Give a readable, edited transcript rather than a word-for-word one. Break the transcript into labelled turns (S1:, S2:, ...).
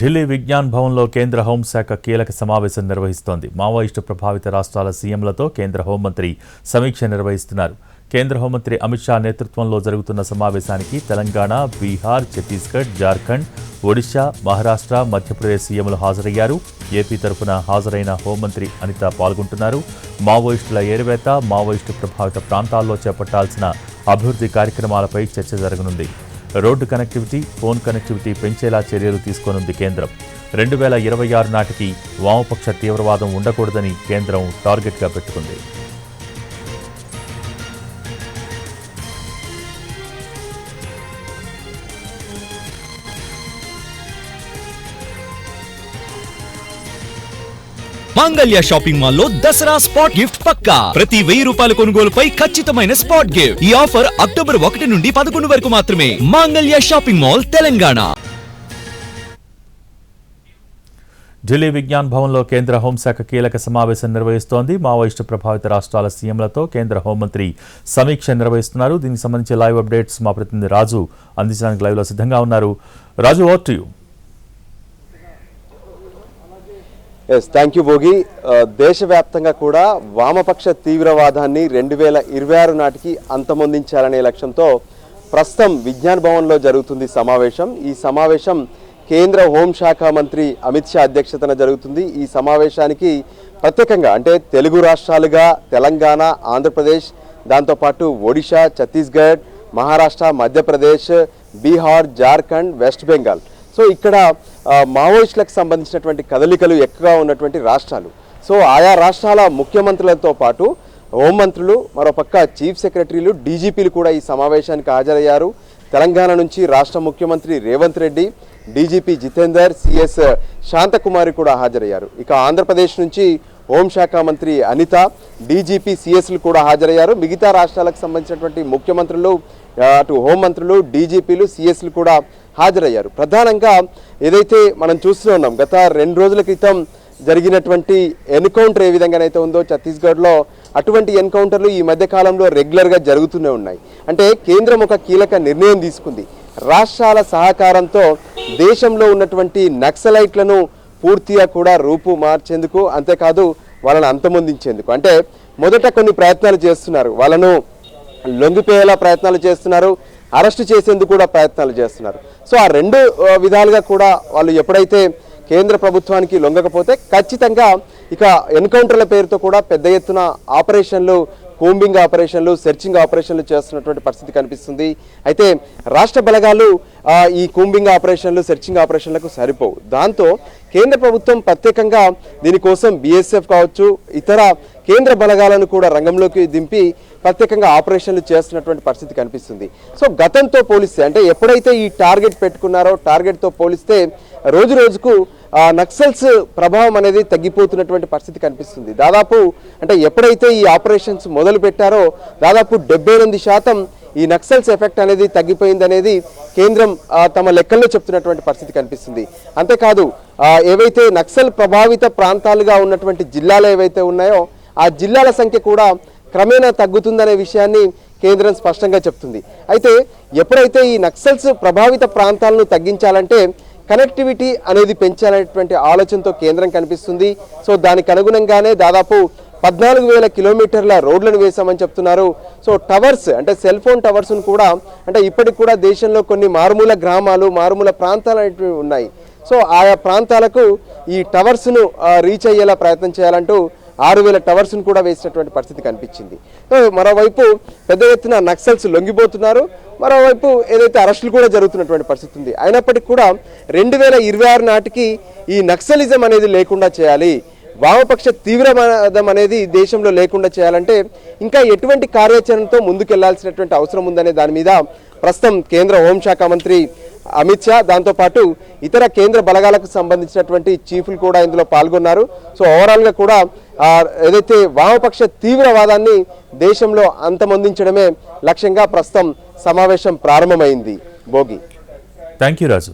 S1: ఢిల్లీ విజ్ఞాన్ భవన్లో కేంద్ర హోంశాఖ కీలక సమావేశం నిర్వహిస్తోంది. మావోయిస్టు ప్రభావిత రాష్ట్రాల సీఎంలతో కేంద్ర హోంమంత్రి సమీక్ష నిర్వహిస్తున్నారు. కేంద్ర హోంమంత్రి అమిత్ షా నేతృత్వంలో జరుగుతున్న సమావేశానికి తెలంగాణ, బీహార్, ఛత్తీస్గఢ్, జార్ఖండ్, ఒడిశా, మహారాష్ట్ర, మధ్యప్రదేశ్ సీఎంలు హాజరయ్యారు. ఏపీ తరఫున హాజరైన హోంమంత్రి అనిత పాల్గొంటున్నారు. మావోయిస్టుల ఏరివేత, మావోయిస్టు ప్రభావిత ప్రాంతాల్లో చేపట్టాల్సిన అభివృద్ధి కార్యక్రమాలపై చర్చ జరగనుంది. రోడ్డు కనెక్టివిటీ, ఫోన్ కనెక్టివిటీ పెంచేలా చర్యలు తీసుకోనుంది కేంద్రం. 2026 నాటికి వామపక్ష తీవ్రవాదం ఉండకూడదని కేంద్రం టార్గెట్గా పెట్టుకుంది.
S2: మాంగళ్య షాపింగ్ మాల్ లో దసరా స్పాట్ గిఫ్ట్ పక్కా. ప్రతి 1000 రూపాయల కొనుగోలుపై ఖచ్చితమైన స్పాట్ గిఫ్ట్. ఈ ఆఫర్ అక్టోబర్ 1 నుండి 11 వరకు మాత్రమే. మాంగళ్య షాపింగ్ మాల్, తెలంగాణ.
S1: ఢిల్లీ విజ్ఞాన్ భవన్లో కేంద్ర హోంశాఖ కీలక సమావేశం నిర్వహిస్తోంది. మావోయిస్టు ప్రభావిత రాష్ట్రాల సీఎంలతో కేంద్ర హోంమంత్రి సమీక్ష నిర్వహిస్తున్నారు. దీనికి సంబంధించి లైవ్ అప్డేట్స్ మా ప్రతినిధి రాజు అందించడానికి లైవ్లో సిద్ధంగా ఉన్నారు. Raju, over to you.
S3: Thank you Bhogi. దేశవ్యాప్తంగా కూడా వామపక్ష తీవ్రవాదాన్ని 2026 నాటికి అంతమొందించాలనే లక్ష్యంతో ప్రస్తుతం విజ్ఞాన్ భవన్లో జరుగుతుంది సమావేశం. ఈ సమావేశం కేంద్ర హోంశాఖ మంత్రి అమిత్ షా అధ్యక్షతన జరుగుతుంది. ఈ సమావేశానికి ప్రత్యేకంగా అంటే తెలుగు రాష్ట్రాలుగా తెలంగాణ, ఆంధ్రప్రదేశ్, దాంతోపాటు ఒడిశా, ఛత్తీస్గఢ్, మహారాష్ట్ర, మధ్యప్రదేశ్, బీహార్, జార్ఖండ్, వెస్ట్ బెంగాల్, సో ఇక్కడ మావోయిస్టులకు సంబంధించినటువంటి కదలికలు ఎక్కువగా ఉన్నటువంటి రాష్ట్రాలు. సో ఆయా రాష్ట్రాల ముఖ్యమంత్రులతో పాటు హోంమంత్రులు, మరోపక్క చీఫ్ సెక్రటరీలు, డీజీపీలు కూడా ఈ సమావేశానికి హాజరయ్యారు. తెలంగాణ నుంచి రాష్ట్ర ముఖ్యమంత్రి రేవంత్ రెడ్డి, డీజీపీ జితేందర్, సిఎస్ శాంతకుమారి కూడా హాజరయ్యారు. ఇక ఆంధ్రప్రదేశ్ నుంచి హోంశాఖ మంత్రి అనిత, డీజీపీ, సిఎస్లు కూడా హాజరయ్యారు. మిగతా రాష్ట్రాలకు సంబంధించినటువంటి ముఖ్యమంత్రులు, అటు హోంమంత్రులు, డీజీపీలు, సిఎస్లు కూడా హాజరయ్యారు. ప్రధానంగా ఏదైతే మనం చూస్తూ ఉన్నాం, గత 2 రోజుల క్రితం జరిగినటువంటి ఎన్కౌంటర్ ఏ విధంగానైతే ఉందో ఛత్తీస్గఢ్లో, అటువంటి ఎన్కౌంటర్లు ఈ మధ్య కాలంలో రెగ్యులర్గా జరుగుతూనే ఉన్నాయి. అంటే కేంద్రం ఒక కీలక నిర్ణయం తీసుకుంది. రాష్ట్రాల సహకారంతో దేశంలో ఉన్నటువంటి నక్సలైట్లను పూర్తిగా కూడా రూపు మార్చేందుకు, అంతేకాదు వాళ్ళని అంతమొందించేందుకు, అంటే మొదట కొన్ని ప్రయత్నాలు చేస్తున్నారు. వాళ్ళను లొంగిపోయేలా ప్రయత్నాలు చేస్తున్నారు, అరెస్టు చేసేందుకు కూడా ప్రయత్నాలు చేస్తున్నారు. సో ఆ 2 విధాలుగా కూడా వాళ్ళు ఎప్పుడైతే కేంద్ర ప్రభుత్వానికి లొంగకపోతే ఖచ్చితంగా ఇక ఎన్కౌంటర్ల పేరుతో కూడా పెద్ద ఎత్తున ఆపరేషన్లు, కూంబింగ్ ఆపరేషన్లు, సెర్చింగ్ ఆపరేషన్లు చేస్తున్నటువంటి పరిస్థితి కనిపిస్తుంది. అయితే రాష్ట్ర బలగాలు ఈ కూంబింగ్ ఆపరేషన్లు, సెర్చింగ్ ఆపరేషన్లకు సరిపోవు. దాంతో కేంద్ర ప్రభుత్వం ప్రత్యేకంగా దీనికోసం బీఎస్ఎఫ్ కావచ్చు, ఇతర కేంద్ర బలగాలను కూడా రంగంలోకి దింపి ప్రత్యేకంగా ఆపరేషన్లు చేస్తున్నటువంటి పరిస్థితి కనిపిస్తుంది. సో గతంతో పోలిస్తే, అంటే ఎప్పుడైతే ఈ టార్గెట్ పెట్టుకున్నారో టార్గెట్తో పోలిస్తే రోజు రోజుకు నక్సల్స్ ప్రభావం అనేది తగ్గిపోతున్నటువంటి పరిస్థితి కనిపిస్తుంది. దాదాపు అంటే ఎప్పుడైతే ఈ ఆపరేషన్స్ మొదలు పెట్టారో దాదాపు 78% ఈ నక్సల్స్ ఎఫెక్ట్ అనేది తగ్గిపోయిందనేది కేంద్రం తమ లెక్కల్లో చెప్తున్నటువంటి పరిస్థితి కనిపిస్తుంది. అంతేకాదు ఏవైతే నక్సల్ ప్రభావిత ప్రాంతాలుగా ఉన్నటువంటి జిల్లాలు ఏవైతే ఉన్నాయో ఆ జిల్లాల సంఖ్య కూడా క్రమేణా తగ్గుతుందనే విషయాన్ని కేంద్రం స్పష్టంగా చెప్తుంది. అయితే ఎప్పుడైతే ఈ నక్సల్స్ ప్రభావిత ప్రాంతాలను తగ్గించాలంటే కనెక్టివిటీ అనేది పెంచాలనేటువంటి ఆలోచనతో కేంద్రం కనిపిస్తుంది. సో దానికి అనుగుణంగానే దాదాపు 14,000 కిలోమీటర్ల రోడ్లను వేశామని చెప్తున్నారు. సో టవర్స్, అంటే సెల్ ఫోన్ టవర్స్ను కూడా, అంటే ఇప్పటికి కూడా దేశంలో కొన్ని మారుమూల గ్రామాలు, మారుమూల ప్రాంతాలు అనేటివి ఉన్నాయి. సో ఆయా ప్రాంతాలకు ఈ టవర్స్ను రీచ్ అయ్యేలా ప్రయత్నం చేయాలంటూ 6,000 టవర్స్ను కూడా వేసినటువంటి పరిస్థితి కనిపించింది. మరోవైపు పెద్ద ఎత్తున నక్సల్స్ లొంగిపోతున్నారు, మరోవైపు ఏదైతే అరెస్టులు కూడా జరుగుతున్నటువంటి పరిస్థితి ఉంది. అయినప్పటికీ కూడా 2026 నాటికి ఈ నక్సలిజం అనేది లేకుండా చేయాలి, వామపక్ష తీవ్రవాదం అనేది దేశంలో లేకుండా చేయాలంటే ఇంకా ఎటువంటి కార్యాచరణతో ముందుకెళ్లాల్సినటువంటి అవసరం ఉందనే దాని మీద ప్రస్తుతం కేంద్ర హోంశాఖ మంత్రి అమిత్ షా, దాంతోపాటు ఇతర కేంద్ర బలగాలకు సంబంధించినటువంటి చీఫ్లు కూడా ఇందులో పాల్గొన్నారు. సో ఓవరాల్గా కూడా ఏదైతే వామపక్ష తీవ్రవాదాన్ని దేశంలో అంతమొందించడమే లక్ష్యంగా ప్రస్తుతం సమావేశం ప్రారంభమైంది. భోగి.
S1: Thank you Raju.